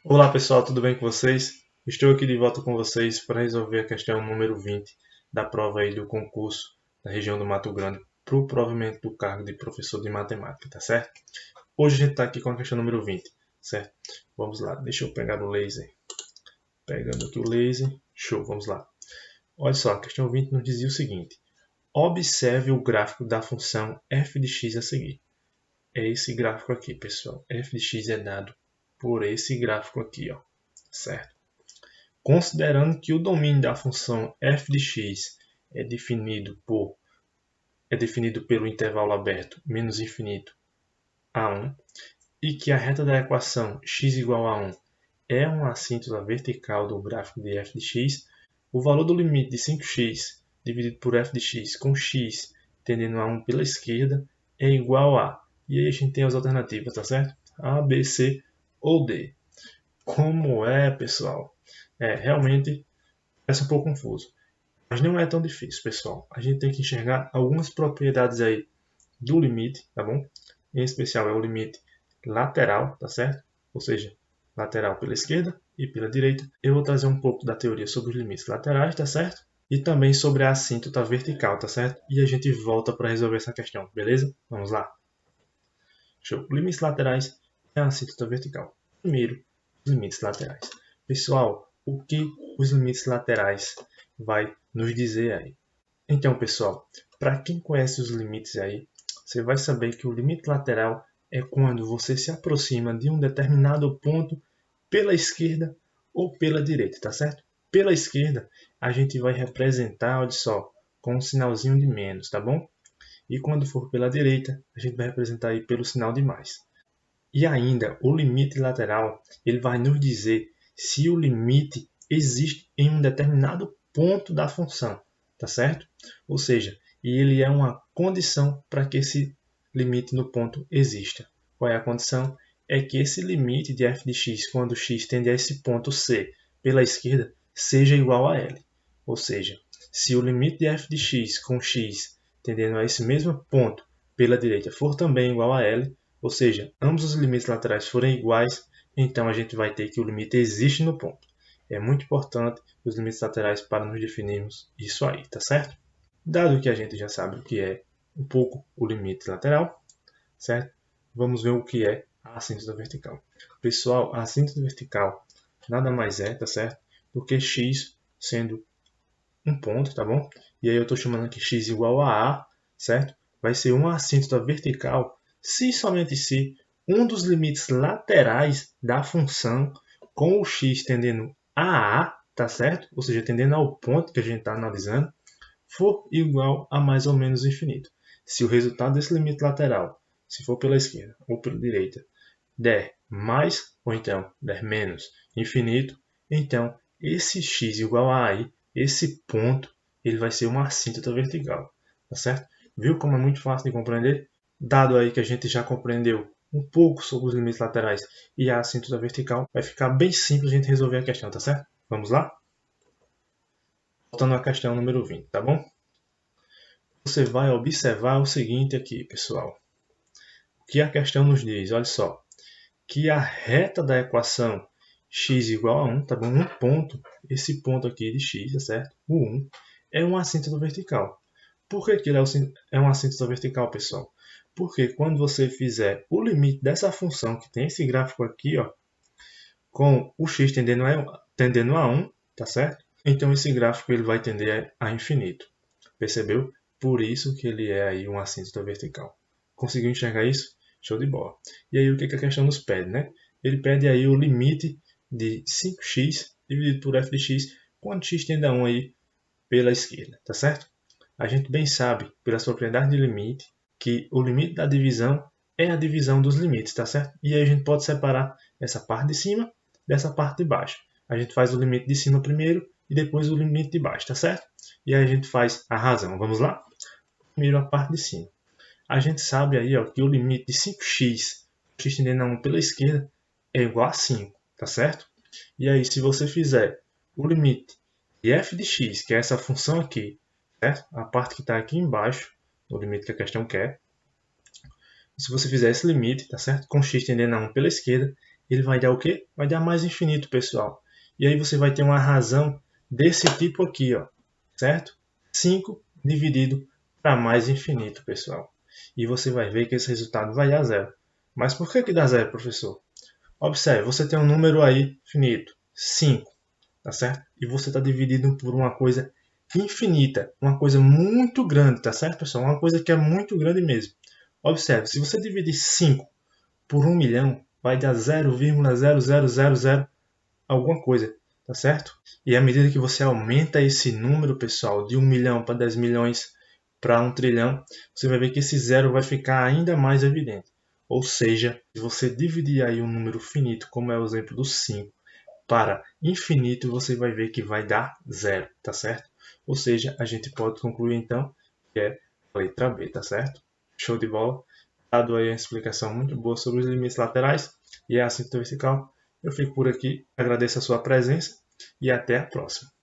Olá pessoal, tudo bem com vocês? Estou aqui de volta com vocês para resolver a questão número 20 da prova aí do concurso da região do Mato Grande para o provimento do cargo de professor de matemática, tá certo? Hoje a gente está aqui com a questão número 20, certo? Vamos lá, deixa eu pegar o laser. Pegando aqui o laser, show, vamos lá. Olha só, a questão 20 nos dizia o seguinte: observe o gráfico da função f de x a seguir. É esse gráfico aqui, pessoal. F de x é dado por esse gráfico aqui, ó, certo? Considerando que o domínio da função f de x é definido pelo intervalo aberto menos infinito a 1 e que a reta da equação x igual a 1 é uma assíntota vertical do gráfico de f de x, o valor do limite de 5x dividido por f de x com x tendendo a 1 pela esquerda é igual a... E aí a gente tem as alternativas, tá certo? A, B, C ou D. Como é, pessoal? Realmente parece um pouco confuso. Mas não é tão difícil, pessoal. A gente tem que enxergar algumas propriedades aí do limite, tá bom? Em especial é o limite lateral, tá certo? Ou seja, lateral pela esquerda e pela direita. Eu vou trazer um pouco da teoria sobre os limites laterais, tá certo? E também sobre a assíntota vertical, tá certo? E a gente volta para resolver essa questão, beleza? Vamos lá. Show. Limites laterais é a assíntota vertical. Primeiro, os limites laterais. Pessoal, o que os limites laterais vai nos dizer aí? Então, pessoal, para quem conhece os limites aí, você vai saber que o limite lateral é quando você se aproxima de um determinado ponto pela esquerda ou pela direita, tá certo? Pela esquerda, a gente vai representar, olha só, com um sinalzinho de menos, tá bom? E quando for pela direita, a gente vai representar aí pelo sinal de mais. E ainda, o limite lateral, ele vai nos dizer se o limite existe em um determinado ponto da função, tá certo? Ou seja, ele é uma condição para que esse limite no ponto exista. Qual é a condição? É que esse limite de f de x, quando x tende a esse ponto C pela esquerda, seja igual a L. Ou seja, se o limite de f de x com x tendendo a esse mesmo ponto pela direita for também igual a L, ou seja, ambos os limites laterais forem iguais, então a gente vai ter que o limite existe no ponto. É muito importante os limites laterais para nos definirmos isso aí, tá certo? Dado que a gente já sabe o que é um pouco o limite lateral, certo? Vamos ver o que é a assíntota vertical. Pessoal, a assíntota vertical nada mais é, tá certo? Do que x sendo um ponto, tá bom? E aí eu estou chamando aqui x igual a, certo? Vai ser uma assíntota vertical se somente se um dos limites laterais da função com o x tendendo a, tá certo? Ou seja, tendendo ao ponto que a gente está analisando, for igual a mais ou menos infinito. Se o resultado desse limite lateral, se for pela esquerda ou pela direita, der mais ou então der menos infinito, então esse x igual a aí, esse ponto, ele vai ser uma assíntota vertical, tá certo? Viu como é muito fácil de compreender? Dado aí que a gente já compreendeu um pouco sobre os limites laterais e a assíntota vertical, vai ficar bem simples a gente resolver a questão, tá certo? Vamos lá? Voltando à questão número 20, tá bom? Você vai observar o seguinte aqui, pessoal. O que a questão nos diz? Olha só. Que a reta da equação x igual a 1, tá bom? Um ponto, esse ponto aqui de x, tá certo? O 1, é uma assíntota vertical. Por que ele é uma assíntota vertical, pessoal? Porque quando você fizer o limite dessa função, que tem esse gráfico aqui, ó, com o x tendendo a 1, tá certo? Então esse gráfico ele vai tender a infinito. Percebeu? Por isso que ele é aí uma assíntota vertical. Conseguiu enxergar isso? Show de bola. E aí o que a questão nos pede, né? Ele pede aí o limite de 5x dividido por f de x quando x tende a 1 aí pela esquerda, tá certo? A gente bem sabe, pelas propriedades de limite, que o limite da divisão é a divisão dos limites, tá certo? E aí a gente pode separar essa parte de cima dessa parte de baixo. A gente faz o limite de cima primeiro e depois o limite de baixo, tá certo? E aí a gente faz a razão. Vamos lá? Primeiro a parte de cima. A gente sabe aí ó, que o limite de 5x, x tendendo a 1 pela esquerda, é igual a 5, tá certo? E aí se você fizer o limite de f de x, que é essa função aqui, certo? A parte que está aqui embaixo, o limite que a questão quer, se você fizer esse limite, tá certo? Com x tendendo a 1 pela esquerda, ele vai dar o quê? Vai dar mais infinito, pessoal. E aí você vai ter uma razão desse tipo aqui, ó, certo? 5 dividido para mais infinito, pessoal. E você vai ver que esse resultado vai dar zero. Mas por que dá zero, professor? Observe, você tem um número aí finito, 5, tá certo? E você está dividindo por uma coisa infinita, uma coisa muito grande, tá certo, pessoal? Uma coisa que é muito grande mesmo. Observe, se você dividir 5 por 1.000.000, vai dar 0,0000 alguma coisa, tá certo? E à medida que você aumenta esse número, pessoal, de 1.000.000 para 10 milhões para 1 trilhão, você vai ver que esse zero vai ficar ainda mais evidente. Ou seja, se você dividir aí um número finito, como é o exemplo do 5, para infinito, você vai ver que vai dar zero, tá certo? Ou seja, a gente pode concluir então que é a letra B, tá certo? Show de bola. Dado aí a explicação muito boa sobre os limites laterais e a assíntota vertical, eu fico por aqui, agradeço a sua presença e até a próxima.